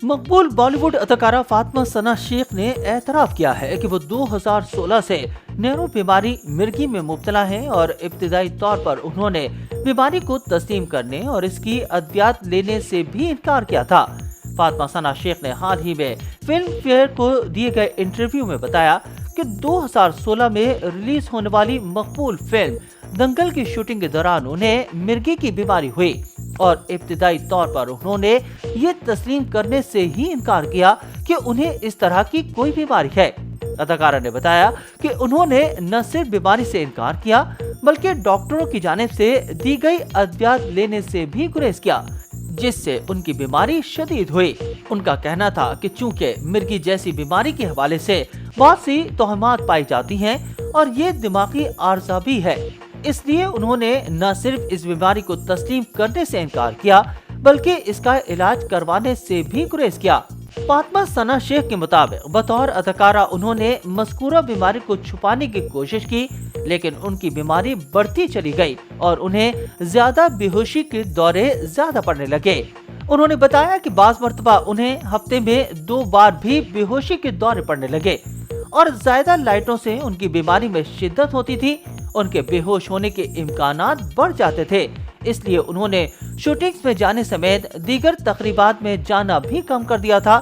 मकबूल बॉलीवुड अदाकारा फातिमा सना शेख ने एतराफ किया है कि वो 2016 से नेहरू बीमारी मिर्गी में मुब्तला हैं और इब्तिदाई तौर पर उन्होंने बीमारी को तस्लीम करने और इसकी अद्वियात लेने से भी इनकार किया था। फातिमा सना शेख ने हाल ही में फिल्म फेयर को दिए गए इंटरव्यू में बताया कि 2016 में रिलीज होने वाली मकबूल फिल्म दंगल की शूटिंग के दौरान उन्हें मिर्गी की बीमारी हुई और इब्तिदाई तौर पर उन्होंने ये तस्लीम करने से ही इनकार किया कि उन्हें इस तरह की कोई बीमारी है। अदाकारा ने बताया कि उन्होंने न सिर्फ बीमारी से इनकार किया बल्कि डॉक्टरों की जानिब से दी गई अद्वियात लेने से भी गुरेज किया, जिससे उनकी बीमारी शदीद हुई। उनका कहना था कि चूंकि मिर्गी जैसी बीमारी के हवाले से बहुत सी तोहमात पाई जाती हैं और ये दिमागी आर्जा भी है, इसलिए उन्होंने न सिर्फ इस बीमारी को तस्लीम करने से इनकार किया बल्कि इसका इलाज करवाने से भी गुरेज किया। फातिमा सना शेख के मुताबिक बतौर अदाकारा उन्होंने मज़कूरा बीमारी को छुपाने की कोशिश की, लेकिन उनकी बीमारी बढ़ती चली गई और उन्हें ज्यादा बेहोशी के दौरे ज्यादा पड़ने लगे। उन्होंने बताया कि बाज़ मर्तबा उन्हें हफ्ते में 2 बार भी बेहोशी के दौरे पड़ने लगे और ज्यादा लाइटों से उनकी बीमारी में शिद्दत होती थी। उनके बेहोश होने के इम्कानात बढ़ जाते थे, इसलिए उन्होंने शूटिंग्स में जाने समेत दीगर तकरीबात में जाना भी कम कर दिया था।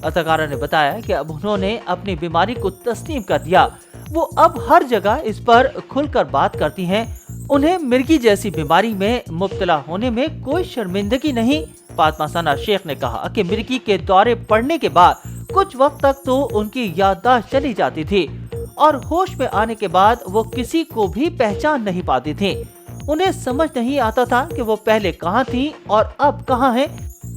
अदाकारा ने बताया कि अब उन्होंने अपनी बीमारी को तस्लीम कर दिया। वो अब हर जगह इस पर खुलकर बात करती हैं। उन्हें मिर्गी जैसी बीमारी में मुब्तला होने में कोई शर्मिंदगी नहीं। फातिमा सना शेख ने कहा कि मिर्गी के दौरे पड़ने के बाद कुछ वक्त तक तो उनकी याददाश्त चली जाती थी और होश में आने के बाद वो किसी को भी पहचान नहीं पाती थी। उन्हें समझ नहीं आता था कि वो पहले कहाँ थी और अब कहाँ हैं।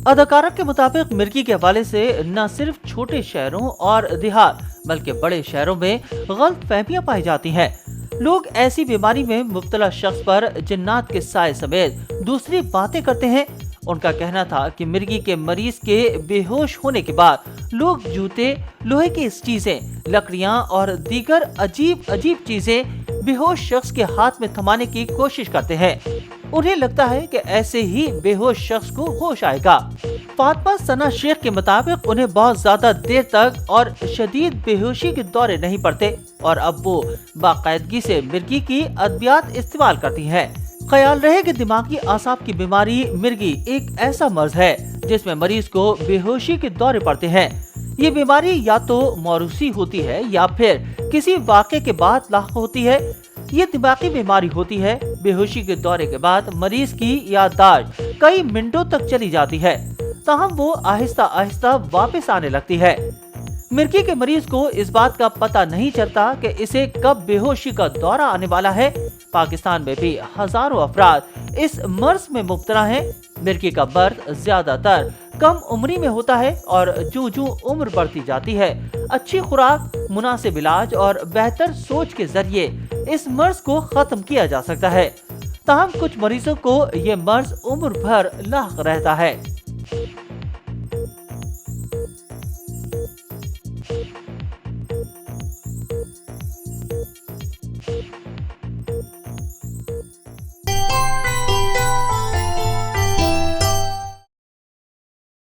अदाकारा के मुताबिक मिर्गी के हवाले से न सिर्फ छोटे शहरों और देहात बल्कि बड़े शहरों में गलत फहमियाँ पाई जाती हैं। लोग ऐसी बीमारी में मुब्तला शख्स पर जिन्नात के साए समेत दूसरी बातें करते हैं। उनका कहना था कि मिर्गी के मरीज के बेहोश होने के बाद लोग जूते, लोहे की चीजें, लकड़ियां और दीगर अजीब अजीब चीजें बेहोश शख्स के हाथ में थमाने की कोशिश करते हैं। उन्हें लगता है कि ऐसे ही बेहोश शख्स को होश आएगा। फातिमा सना शेख के मुताबिक उन्हें बहुत ज्यादा देर तक और शदीद बेहोशी के दौरे नहीं पड़ते और अब वो बाकायदगी से मिर्गी की अद्वियात इस्तेमाल करती हैं। ख्याल रहे कि दिमागी आसाब की बीमारी मिर्गी एक ऐसा मर्ज है जिसमें मरीज को बेहोशी के दौरे पड़ते हैं। ये बीमारी या तो मौरूसी होती है या फिर किसी वाक़े के बाद लाक होती है। ये दिमागी बीमारी होती है। बेहोशी के दौरे के बाद मरीज की याददाश्त कई मिनटों तक चली जाती है, ताहम वो आहिस्ता आहिस्ता वापस आने लगती है। मिर्गी के मरीज को इस बात का पता नहीं चलता कि इसे कब बेहोशी का दौरा आने वाला है। पाकिस्तान में भी हजारों अफराद इस मर्ज में मुब्तला हैं। मिर्गी का मर्द ज्यादातर कम उम्री में होता है और जो उम्र बढ़ती जाती है, अच्छी खुराक, मुनासिब इलाज और बेहतर सोच के जरिए इस मर्ज को खत्म किया जा सकता है। ताहम कुछ मरीजों को ये मर्ज उम्र भर लाक रहता है।